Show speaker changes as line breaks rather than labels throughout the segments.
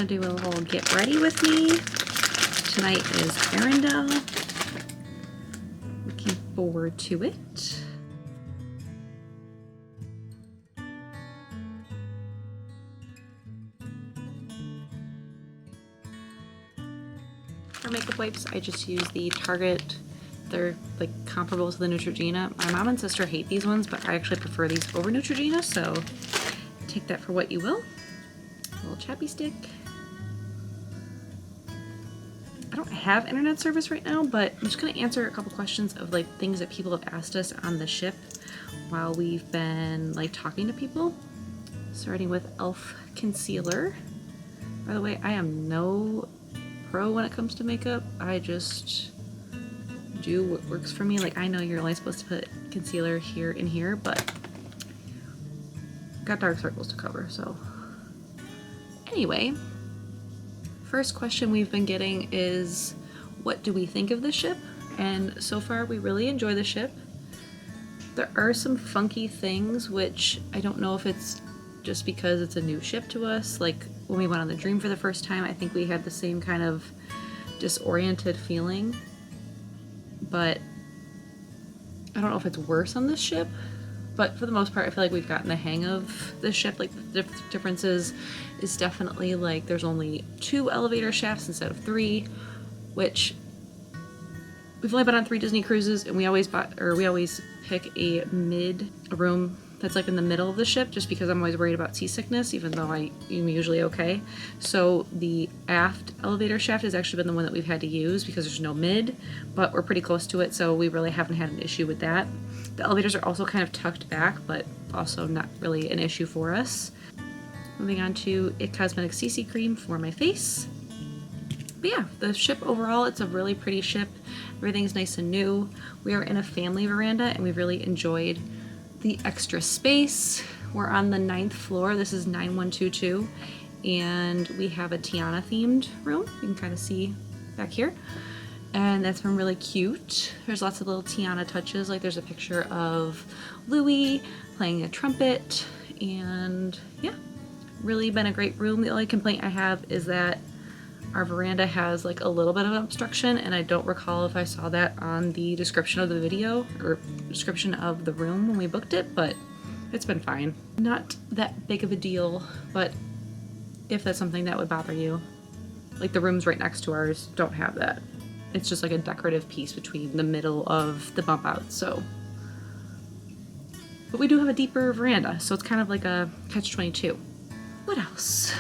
do a little get ready with me. Tonight is Arendelle. Looking forward to it. For makeup wipes, I just use the Target. They're like comparable to the Neutrogena. My mom and sister hate these ones, but I actually prefer these over Neutrogena, so take that for what you will. A little chappy stick. I don't have internet service right now, but I'm just gonna answer a couple questions of like things that people have asked us on the ship while we've been like talking to people. Starting with e.l.f. concealer. By the way, I am no pro when it comes to makeup. I just do what works for me. Like, I know you're only supposed to put concealer here and here, but got dark circles to cover, so. Anyway, first question we've been getting is, what do we think of the ship? And so far, we really enjoy the ship. There are some funky things, which I don't know if it's just because it's a new ship to us. Like, when we went on the Dream for the first time, I think we had the same kind of disoriented feeling. But I don't know if it's worse on this ship. But for the most part, I feel like we've gotten the hang of the ship. Like, the differences is definitely like there's only 2 elevator shafts instead of 3, which we've only been on 3 Disney cruises, and we always pick a room that's like in the middle of the ship, just because I'm always worried about seasickness, even though I'm usually okay. So the aft elevator shaft has actually been the one that we've had to use because there's no mid, but we're pretty close to it, so we really haven't had an issue with that. The elevators are also kind of tucked back, but also not really an issue for us. Moving on to IT Cosmetics CC Cream for my face. But yeah, the ship overall, it's a really pretty ship. Everything's nice and new. We are in a family veranda, and we've really enjoyed the extra space. We're on the 9th floor. This is 9122, and we have a Tiana themed room. You can kind of see back here, and that's been really cute. There's lots of little Tiana touches. Like, there's a picture of Louie playing a trumpet, and yeah, really been a great room. The only complaint I have is that our veranda has like a little bit of obstruction, and I don't recall if I saw that on the description of the video or description of the room when we booked it, but it's been fine. Not that big of a deal, but if that's something that would bother you, like the rooms right next to ours don't have that. It's just like a decorative piece between the middle of the bump out, so. But we do have a deeper veranda, so it's kind of like a catch-22. What else?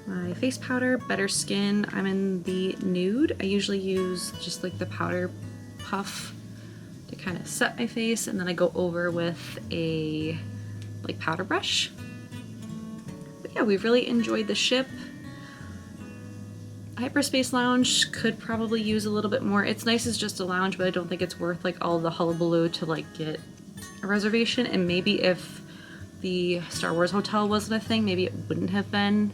My face powder, Better Skin. I'm in the nude. I usually use just like the powder puff to kind of set my face, and then I go over with a like powder brush. But yeah, we've really enjoyed the ship. Hyperspace Lounge could probably use a little bit more. It's nice as just a lounge, but I don't think it's worth like all the hullabaloo to like get a reservation. And maybe if the Star Wars hotel wasn't a thing, maybe it wouldn't have been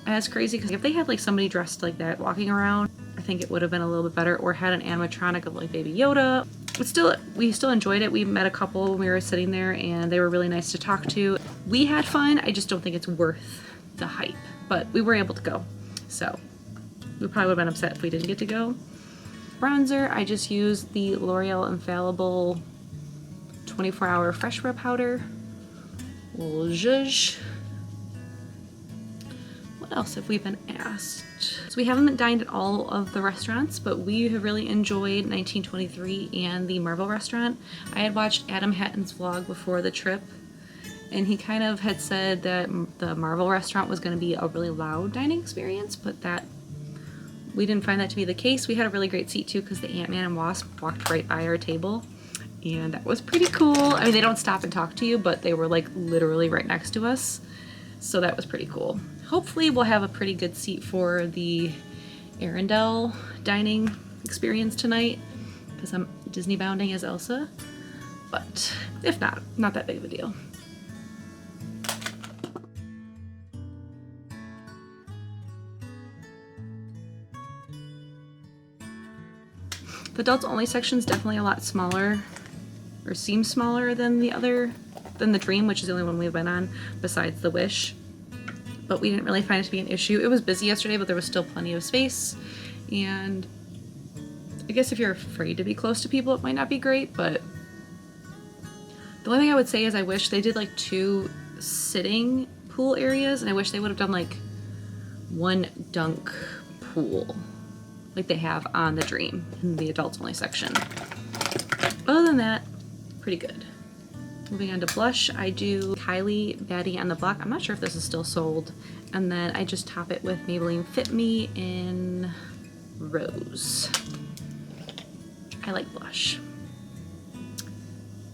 as crazy, because if they had like somebody dressed like that walking around, I think it would have been a little bit better, or had an animatronic of like Baby Yoda. But still, we still enjoyed it. We met a couple when we were sitting there, and they were really nice to talk to. We had fun. I just don't think it's worth the hype, but we were able to go, so we probably would have been upset if we didn't get to go. Bronzer, I just used the L'Oreal Infallible 24-hour Fresh Wear Powder. Little zhuzh. What else have we been asked? So we haven't dined at all of the restaurants, but we have really enjoyed 1923 and the Marvel restaurant. I had watched Adam Hatton's vlog before the trip, and he kind of had said that the Marvel restaurant was going to be a really loud dining experience, but that we didn't find that to be the case. We had a really great seat too, because the Ant-Man and Wasp walked right by our table, and that was pretty cool. I mean, they don't stop and talk to you, but they were like literally right next to us, so that was pretty cool. Hopefully we'll have a pretty good seat for the Arendelle dining experience tonight, because I'm Disney bounding as Elsa, but if not, not that big of a deal. The adults only section is definitely a lot smaller, or seems smaller than the Dream, which is the only one we've been on besides the Wish. but we didn't really find it to be an issue. It was busy yesterday, but there was still plenty of space. And I guess if you're afraid to be close to people, it might not be great, but the only thing I would say is I wish they did like 2 sitting pool areas, and I wish they would have done like 1 dunk pool like they have on the Dream in the adults only section. Other than that, pretty good. Moving on to blush, I do Kylie Baddie on the Block. I'm not sure if this is still sold. And then I just top it with Maybelline Fit Me in Rose. I like blush.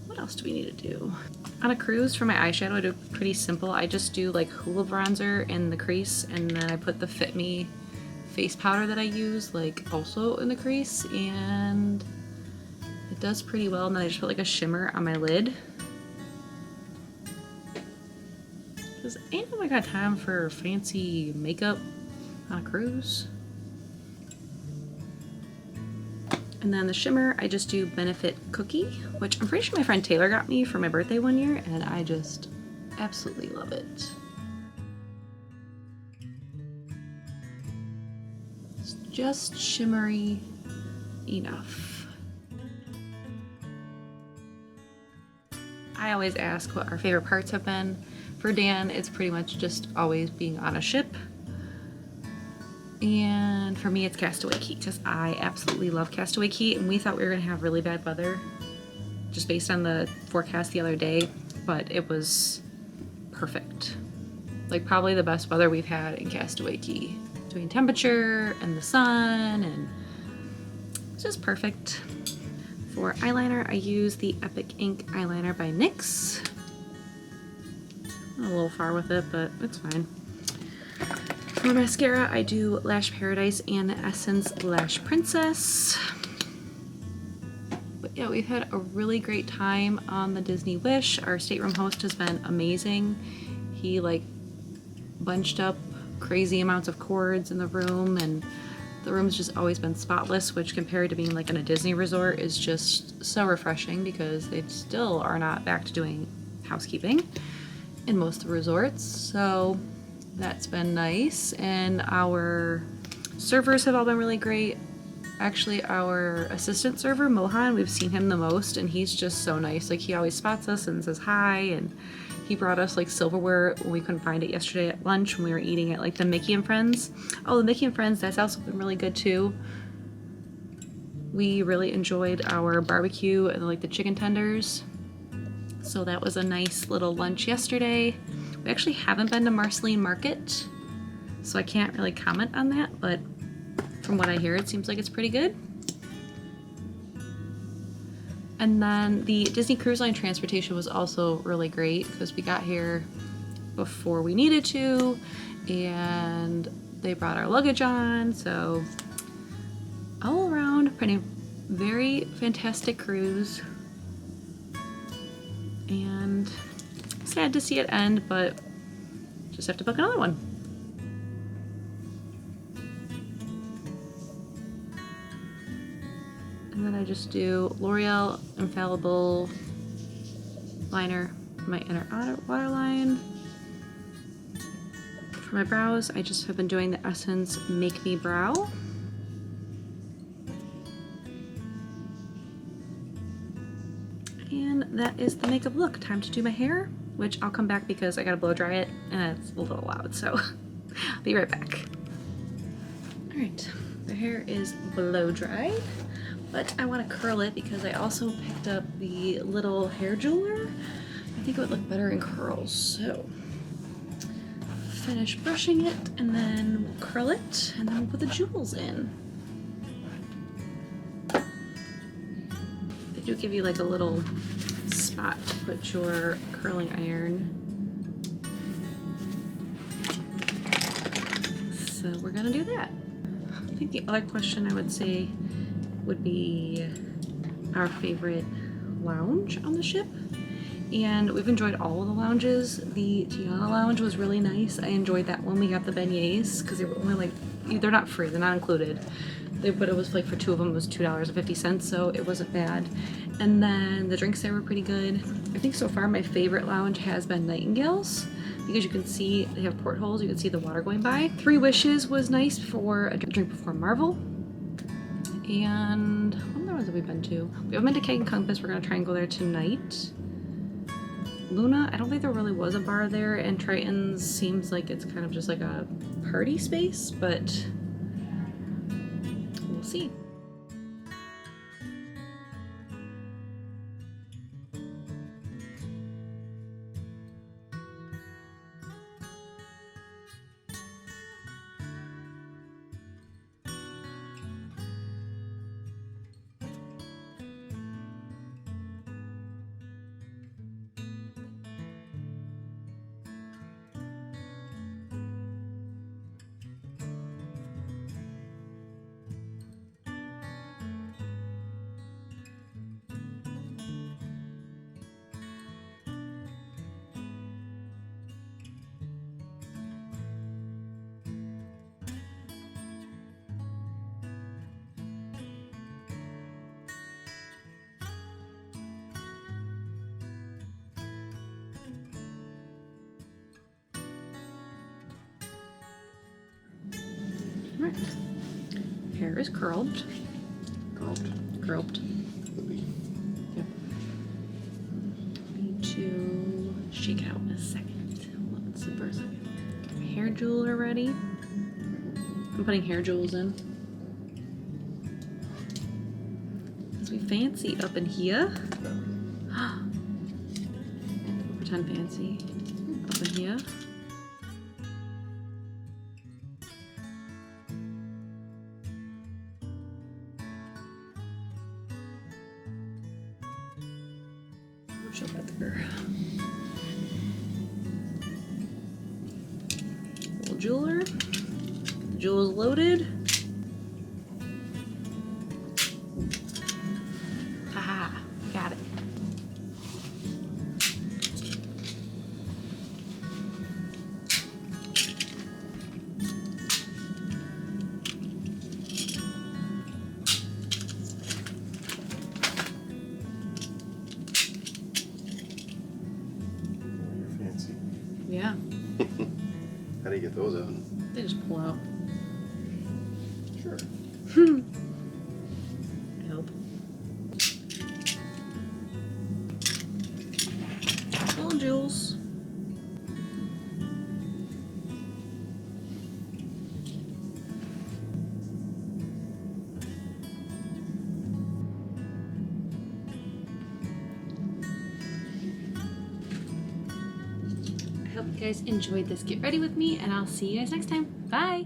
What else do we need to do? On a cruise for my eyeshadow, I do pretty simple. I just do like Hoola bronzer in the crease, and then I put the Fit Me face powder that I use like also in the crease, and it does pretty well. And then I just put like a shimmer on my lid. Because ain't nobody got time for fancy makeup on a cruise. And then the shimmer, I just do Benefit Cookie, which I'm pretty sure my friend Taylor got me for my birthday one year, and I just absolutely love it. It's just shimmery enough. I always ask what our favorite parts have been. For Dan, it's pretty much just always being on a ship. And for me, it's Castaway Key, because I absolutely love Castaway Key, and we thought we were going to have really bad weather just based on the forecast the other day, but it was perfect. Like probably the best weather we've had in Castaway Key. Between temperature and the sun, and it's just perfect. For eyeliner, I use the Epic Ink eyeliner by NYX. I'm a little far with it, but it's fine. For mascara, I do Lash Paradise and Essence Lash Princess. But yeah, we've had a really great time on the Disney Wish. Our stateroom host has been amazing. He like bunched up crazy amounts of cords in the room, and the room's just always been spotless, which compared to being like in a Disney resort is just so refreshing, because they still are not back to doing housekeeping in most of the resorts. So that's been nice. And our servers have all been really great. Actually, our assistant server, Mohan, we've seen him the most, and he's just so nice. Like, he always spots us and says hi, and he brought us like silverware when we couldn't find it yesterday at lunch when we were eating at like the Mickey and Friends. Oh, the Mickey and Friends, that's also been really good too. We really enjoyed our barbecue and like the chicken tenders. So that was a nice little lunch yesterday. We actually haven't been to Marceline Market, so I can't really comment on that, but from what I hear, it seems like it's pretty good. And then the Disney Cruise Line transportation was also really great, because we got here before we needed to, and they brought our luggage on, so all around, pretty very fantastic cruise. And sad to see it end, but just have to book another one. And then I just do L'Oreal Infallible liner for my inner waterline. For my brows, I just have been doing the Essence Make Me Brow. And that is the makeup look. Time to do my hair, which I'll come back because I gotta blow dry it and it's a little loud, so I'll be right back. Alright, the hair is blow dried, but I want to curl it because I also picked up the little hair jeweler. I think it would look better in curls, so finish brushing it and then we'll curl it and then we'll put the jewels in. They do give you like a little spot to put your curling iron. So we're gonna do that. I think the other question I would say would be our favorite lounge on the ship. And we've enjoyed all of the lounges. The Tiana lounge was really nice. I enjoyed that one. We got the beignets because they were only like, they're not free, they're not included. But it was like for 2 of them, it was $2.50, so it wasn't bad. And then the drinks there were pretty good. I think so far my favorite lounge has been Nightingale's because you can see they have portholes, you can see the water going by. 3 Wishes was nice for a drink before Marvel. And what other ones have we been to? We haven't been to Keg and Compass. We're gonna try and go there tonight. Luna, I don't think there really was a bar there, and Triton's seems like it's kind of just like a party space, but we'll see. Right. Hair is curled. Curled. Yep. Need to shake it out in a second. Let's see for a second. Hair jeweler ready. I'm putting hair jewels in. Because we fancy up in here. Pretend fancy up in here. Show better. Little jeweler. Jewels loaded. Haha, got it. Yeah.
How do you get those out?
They just pull out.
Sure.
I hope. Little jewels. I hope you guys enjoyed this Get Ready With Me, and I'll see you guys next time. Bye!